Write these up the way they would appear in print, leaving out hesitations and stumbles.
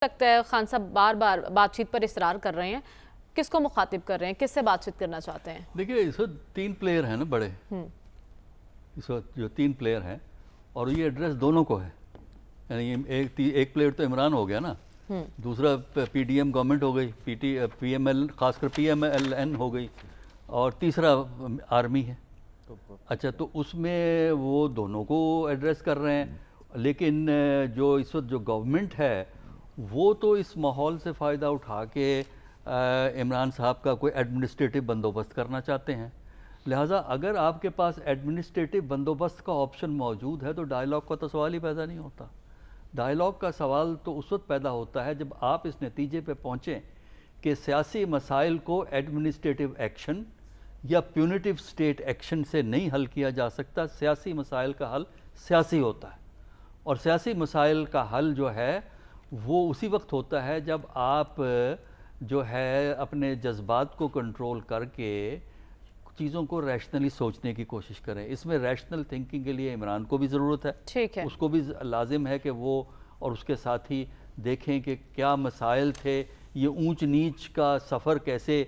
لگتا ہے خان صاحب بار بار بات چیت پر اصرار کر رہے ہیں، کس کو مخاطب کر رہے ہیں، کس سے بات چیت کرنا چاہتے ہیں؟ دیکھیے اس وقت 3 پلیئر ہیں نا بڑے، اس وقت جو 3 پلیئر ہیں اور یہ ایڈریس دونوں کو ہے، یعنی ایک پلیئر تو عمران ہو گیا نا، دوسرا پی ڈی ایم گورنمنٹ ہو گئی، پی ایم ایل خاص کر پی ایم ایل این ہو گئی، اور تیسرا آرمی ہے۔ اچھا تو اس میں وہ دونوں کو ایڈریس کر رہے ہیں، لیکن جو اس وقت جو گورنمنٹ ہے وہ تو اس ماحول سے فائدہ اٹھا کے عمران صاحب کا کوئی ایڈمنسٹریٹو بندوبست کرنا چاہتے ہیں، لہٰذا اگر آپ کے پاس ایڈمنسٹریٹو بندوبست کا آپشن موجود ہے تو ڈائیلاگ کا تو سوال ہی پیدا نہیں ہوتا۔ ڈائیلاگ کا سوال تو اس وقت پیدا ہوتا ہے جب آپ اس نتیجے پہ پہنچیں کہ سیاسی مسائل کو ایڈمنسٹریٹو ایکشن یا پیونیٹیو سٹیٹ ایکشن سے نہیں حل کیا جا سکتا۔ سیاسی مسائل کا حل سیاسی ہوتا ہے، اور سیاسی مسائل کا حل جو ہے وہ اسی وقت ہوتا ہے جب آپ جو ہے اپنے جذبات کو کنٹرول کر کے چیزوں کو ریشنلی سوچنے کی کوشش کریں۔ اس میں ریشنل تھنکنگ کے لیے عمران کو بھی ضرورت ہے، اس کو بھی لازم ہے کہ وہ اور اس کے ساتھی دیکھیں کہ کیا مسائل تھے، یہ اونچ نیچ کا سفر کیسے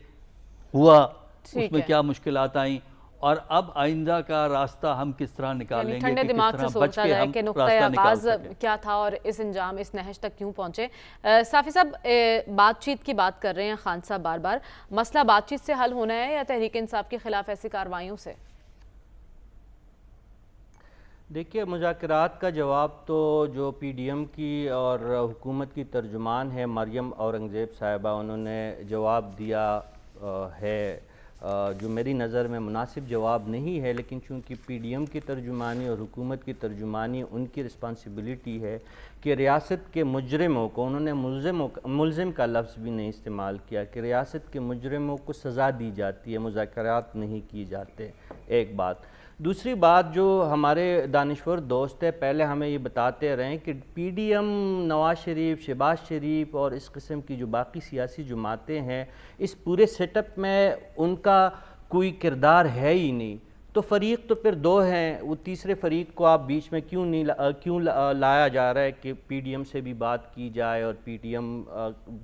ہوا، اس میں کیا مشکلات آئیں، اور اب آئندہ کا راستہ ہم کس طرح نکالیں گے، ٹھنڈے دماغ سے سوچا جائے کہ نقطۂ آغاز کیا تھا اور اس انجام اس نہج تک کیوں پہنچے۔ صافی صاحب بات چیت کی بات کر رہے ہیں خان صاحب بار بار، مسئلہ بات چیت سے حل ہونا ہے یا تحریک انصاف کے خلاف ایسی کارروائیوں سے؟ دیکھیے مذاکرات کا جواب تو جو پی ڈی ایم کی اور حکومت کی ترجمان ہے مریم اورنگزیب صاحبہ، انہوں نے جواب دیا ہے جو میری نظر میں مناسب جواب نہیں ہے، لیکن چونکہ پی ڈی ایم کی ترجمانی اور حکومت کی ترجمانی ان کی رسپانسبلٹی ہے کہ ریاست کے مجرموں کو، انہوں نے ملزم کا لفظ بھی نہیں استعمال کیا، کہ ریاست کے مجرموں کو سزا دی جاتی ہے، مذاکرات نہیں کی جاتے، ایک بات۔ دوسری بات جو ہمارے دانشور دوست ہے پہلے ہمیں یہ بتاتے رہیں کہ P D M, Nawaz Sharif, Shahbaz شریف اور اس قسم کی جو باقی سیاسی جماعتیں ہیں، اس پورے سیٹ اپ میں ان کا کوئی کردار ہے ہی نہیں، تو فریق تو پھر 2 ہیں، وہ تیسرے فریق کو آپ بیچ میں کیوں لایا جا رہا ہے کہ پی ڈی ایم سے بھی بات کی جائے، اور پی ڈی ایم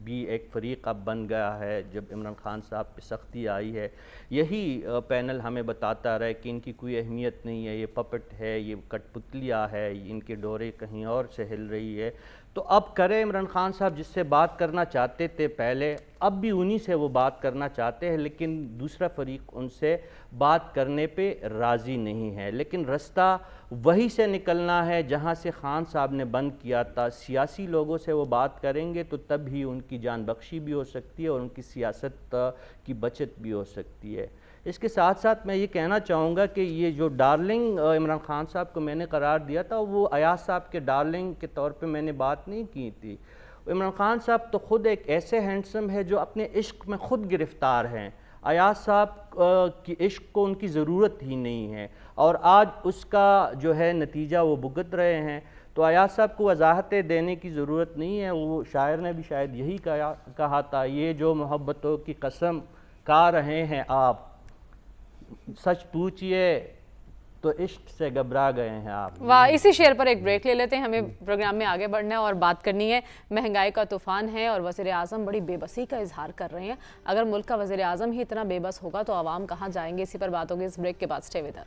بھی ایک فریق اب بن گیا ہے جب عمران خان صاحب پہ سختی آئی ہے۔ یہی پینل ہمیں بتاتا رہا ہے کہ ان کی کوئی اہمیت نہیں ہے، یہ پپٹ ہے، یہ کٹ پتلیاں ہے، ان کے ڈورے کہیں اور سے ہل رہی ہے۔ تو اب کرے عمران خان صاحب جس سے بات کرنا چاہتے تھے پہلے، اب بھی انہی سے وہ بات کرنا چاہتے ہیں، لیکن دوسرا فریق ان سے بات کرنے پہ راضی نہیں ہے، لیکن رستہ وہی سے نکلنا ہے جہاں سے خان صاحب نے بند کیا تھا۔ سیاسی لوگوں سے وہ بات کریں گے تو تب ہی ان کی جان بخشی بھی ہو سکتی ہے اور ان کی سیاست کی بچت بھی ہو سکتی ہے۔ اس کے ساتھ ساتھ میں یہ کہنا چاہوں گا کہ یہ جو ڈارلنگ عمران خان صاحب کو میں نے قرار دیا تھا، وہ ایاز صاحب کے ڈارلنگ کے طور پہ میں نے بات نہیں کی تھی۔ عمران خان صاحب تو خود ایک ایسے ہینڈسم ہے جو اپنے عشق میں خود گرفتار ہیں، ایاز صاحب کی عشق کو ان کی ضرورت ہی نہیں ہے، اور آج اس کا جو ہے نتیجہ وہ بھگت رہے ہیں۔ تو ایاز صاحب کو وضاحتیں دینے کی ضرورت نہیں ہے، وہ شاعر نے بھی شاید یہی کہا تھا، یہ جو محبتوں کی قسم کھا رہے ہیں آپ، سچ پوچھئے تو عشق سے گھبرا گئے ہیں آپ۔ واہ، اسی شعر پر ایک بریک لے لیتے ہیں، ہمیں پروگرام میں آگے بڑھنا ہے اور بات کرنی ہے۔ مہنگائی کا طوفان ہے اور وزیر اعظم بڑی بے بسی کا اظہار کر رہے ہیں۔ اگر ملک کا وزیر اعظم ہی اتنا بے بس ہوگا تو عوام کہاں جائیں گے؟ اسی پر بات ہوگی اس بریک کے بعد۔ سٹے ود اس۔